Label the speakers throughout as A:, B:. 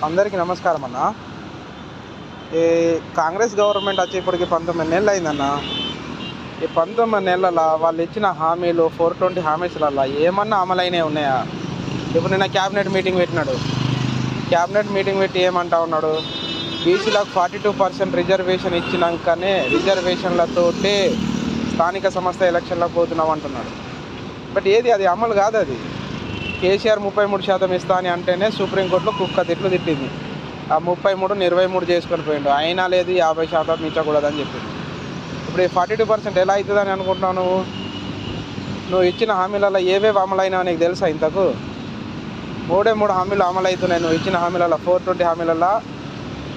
A: అందరికీ నమస్కారం అన్న. ఈ కాంగ్రెస్ గవర్నమెంట్ వచ్చి ఇప్పటికి 19 నెలలు అయిందన్న. ఈ 19 నెలల వాళ్ళు ఇచ్చిన హామీలు 420 హామీస్లలో ఏమన్నా అమలైనవి ఉన్నాయా? ఇప్పుడు నిన్న క్యాబినెట్ మీటింగ్ పెట్టినాడు. క్యాబినెట్ మీటింగ్ పెట్టి ఏమంటా ఉన్నాడు, బీసీలకు 42% రిజర్వేషన్ ఇచ్చినాకనే రిజర్వేషన్లతోటే స్థానిక సంస్థ ఎలక్షన్లకు పోతున్నాం అంటున్నాడు. బట్ ఏది అది అమలు కాదు. అది కేసీఆర్ 33% ఇస్తా అని అంటేనే సుప్రీంకోర్టులో కుక్క తిట్లు తిట్టింది. ఆ 33ని 23 చేసుకొని పోయిండు. అయినా లేదు 50% మించకూడదని చెప్పింది. ఇప్పుడు ఈ 42% ఎలా అవుతుందని అనుకుంటున్నావు నువ్వు ఇచ్చిన హామీలలో ఏవేవి అమలైనావు నీకు తెలుసా? ఇంతకు 3 హామీలు అమలు అవుతున్నాయి. నువ్వు ఇచ్చిన హామీలలో 420 హామీలలో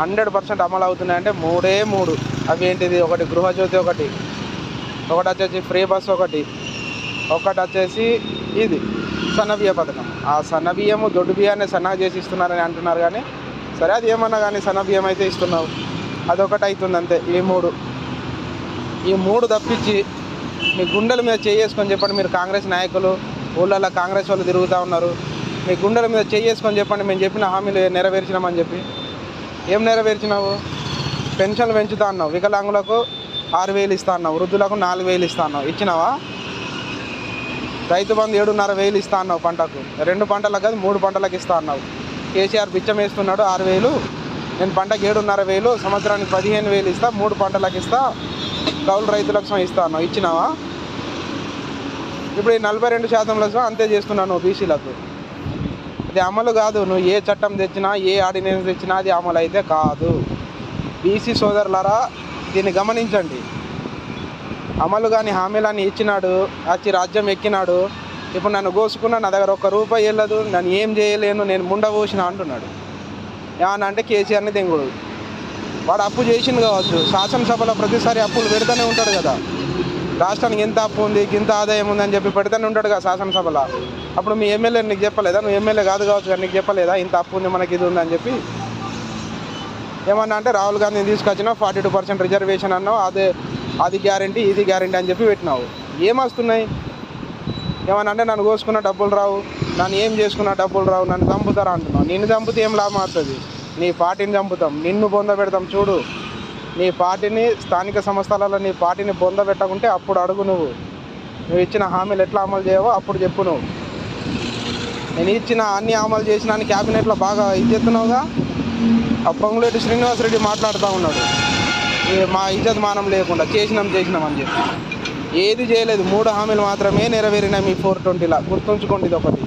A: 100% అమలు అవుతున్నాయంటే 3 అవి ఏంటిది? ఒకటి గృహజ్యోతి, ఒకటి వచ్చేసి ఫ్రీ బస్, ఒకటి వచ్చేసి ఇది సన్నబియ్య పథకం. ఆ సన్నబియ్యము దొడ్డు బియ్యాన్ని సన్నగా చేసి ఇస్తున్నారని అంటున్నారు. కానీ సరే అది ఏమన్నా కానీ సన్నబియ్యం అయితే ఇస్తున్నావు, అదొకటి అవుతుంది అంతే. ఈ మూడు తప్పించి మీ గుండెల మీద చేసుకొని చెప్పండి. మీరు కాంగ్రెస్ నాయకులు ఊళ్ళల్లో కాంగ్రెస్ వాళ్ళు తిరుగుతూ ఉన్నారు. మీ గుండెల మీద చేసుకొని చెప్పండి, మేము చెప్పిన హామీలు నెరవేర్చినామని చెప్పి. ఏం నెరవేర్చినావు? పెన్షన్లు పెంచుతా అన్నావు, వికలాంగులకు 6,000 ఇస్తా అన్నావు, వృద్ధులకు 4,000 ఇస్తా అన్నావు, ఇచ్చినావా? రైతు బంధు 7,500 ఇస్తా అన్నావు పంటకు. 2 పంటలకు కాదు 3 పంటలకు ఇస్తా అన్నావు. కేసీఆర్ బిచ్చం వేస్తున్నాడు 6,000, నేను పంటకు 7,500, సంవత్సరానికి 15,000 ఇస్తా, 3 పంటలకు ఇస్తా, కౌలు రైతులకు ఇస్తా అన్నావు, ఇచ్చినావా? ఇప్పుడు ఈ 42% అంతే చేస్తున్నాను బీసీలకు. అది అమలు కాదు. నువ్వు ఏ చట్టం తెచ్చినా, ఏ ఆర్డినెన్స్ తెచ్చినా అది అమలు అయితే కాదు. బీసీ సోదరులారా దీన్ని గమనించండి. అమలు కానీ హామీలని ఇచ్చినాడు, వచ్చి రాజ్యం ఎక్కినాడు. ఇప్పుడు నన్ను కోసుకున్నా, నా దగ్గర ₹1 వెళ్ళదు, నన్ను ఏం చేయలేను, నేను ముండ పోసిన అంటున్నాడు. ఏమన్నా అంటే కేసీఆర్ని దెంగుడు. వాడు అప్పు చేసింది కావచ్చు, శాసనసభలో ప్రతిసారి అప్పులు పెడుతూనే ఉంటాడు కదా. రాష్ట్రానికి ఎంత అప్పు ఉంది, ఇంత ఆదాయం ఉందని చెప్పి పెడుతూనే ఉంటాడు కదా శాసనసభలో. అప్పుడు మీ ఎమ్మెల్యే నీకు చెప్పలేదా? నువ్వు ఎమ్మెల్యే కాదు కావచ్చు కానీ నీకు చెప్పలేదా ఇంత అప్పు ఉంది మనకి ఇది ఉందని చెప్పి? ఏమన్నా అంటే రాహుల్ గాంధీని తీసుకొచ్చినా 42% రిజర్వేషన్ అన్నావు, అది గ్యారంటీ, ఇది గ్యారంటీ అని చెప్పి పెట్టినావు. ఏమొస్తున్నాయి? ఏమన్నా అంటే నన్ను కోసుకున్న డబ్బులు రావు, నన్ను ఏం చేసుకున్న డబ్బులు రావు, నన్ను చంపుతారా అంటున్నావు. నిన్ను చంపితే ఏం లాభం అవుతుంది? నీ పార్టీని చంపుతాం, నిన్ను బొంద పెడతాం. చూడు, నీ పార్టీని స్థానిక సంస్థలలో నీ పార్టీని బొంద పెట్టకుంటే అప్పుడు అడుగు. నువ్వు ఇచ్చిన హామీలు ఎట్లా అమలు చేయవో అప్పుడు చెప్పు. నువ్వు నేను ఇచ్చిన అన్ని అమలు చేసిన అని క్యాబినెట్లో బాగా ఇది చేస్తున్నావుగా. ఆ పొంగులేటి శ్రీనివాసరెడ్డి మాట్లాడుతూ ఉన్నాడు, మా ఇజ్జత్ మానం లేకుండా చేసినాం అని చెప్పి. ఏది చేయలేదు. 3 హామీలు మాత్రమే నెరవేరినాయి మీ 420లా. గుర్తుంచుకోండి ఇది ఒకటి.